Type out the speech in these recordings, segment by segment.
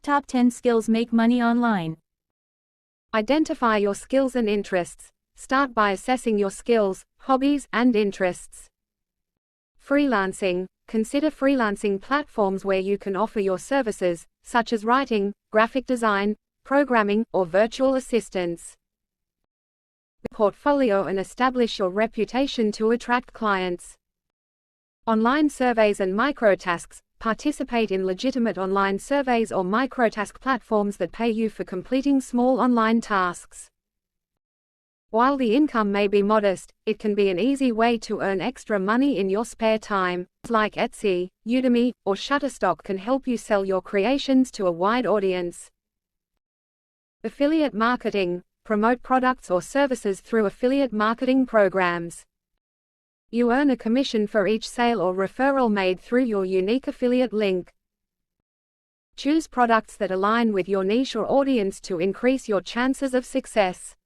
Top 10 skills make money online. Identify your skills and interests. Start by assessing your skills, hobbies, and interests. Freelancing. Consider freelancing platforms where you can offer your services, such as writing, graphic design, programming, or virtual assistance. Portfolio and establish your reputation to attract clients. Online surveys and microtasks. Participate in legitimate online surveys or microtask platforms that pay you for completing small online tasks. While the income may be modest, it can be an easy way to earn extra money in your spare time. Like Etsy, Udemy, or Shutterstock can help you sell your creations to a wide audience. Affiliate marketing. Promote products or services through affiliate marketing programs. You earn a commission for each sale or referral made through your unique affiliate link. Choose products that align with your niche or audience to increase your chances of success.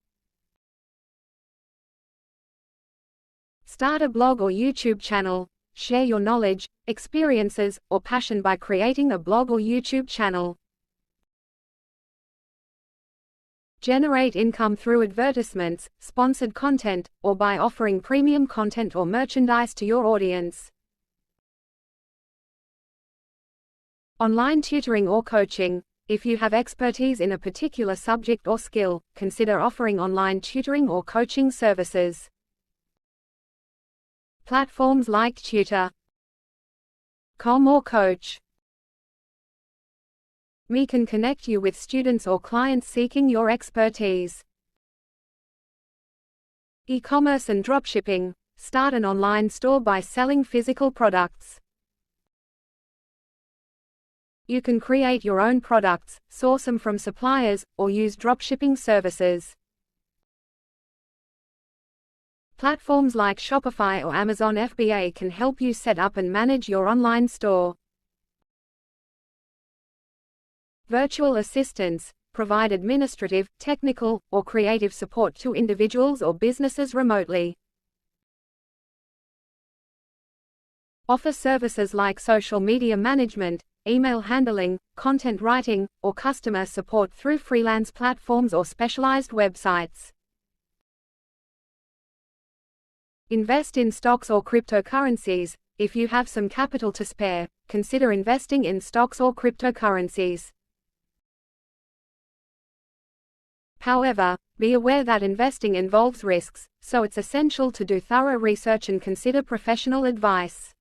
Start a blog or YouTube channel. Share your knowledge, experiences, or passion by creating a blog or YouTube channel. Generate income through advertisements, sponsored content, or by offering premium content or merchandise to your audience. Online tutoring or coaching. If you have expertise in a particular subject or skill, consider offering online tutoring or coaching services. Platforms like Tutor.com or Coach. Me can connect you with students or clients seeking your expertise. E-commerce and dropshipping. Start an online store by selling physical products. You can create your own products, source them from suppliers, or use dropshipping services. Platforms like Shopify or Amazon FBA can help you set up and manage your online store. Virtual assistants provide administrative, technical, or creative support to individuals or businesses remotely. Offer services like social media management, email handling, content writing, or customer support through freelance platforms or specialized websites. Invest in stocks or cryptocurrencies. If you have some capital to spare, consider investing in stocks or cryptocurrencies. However, be aware that investing involves risks, so it's essential to do thorough research and consider professional advice.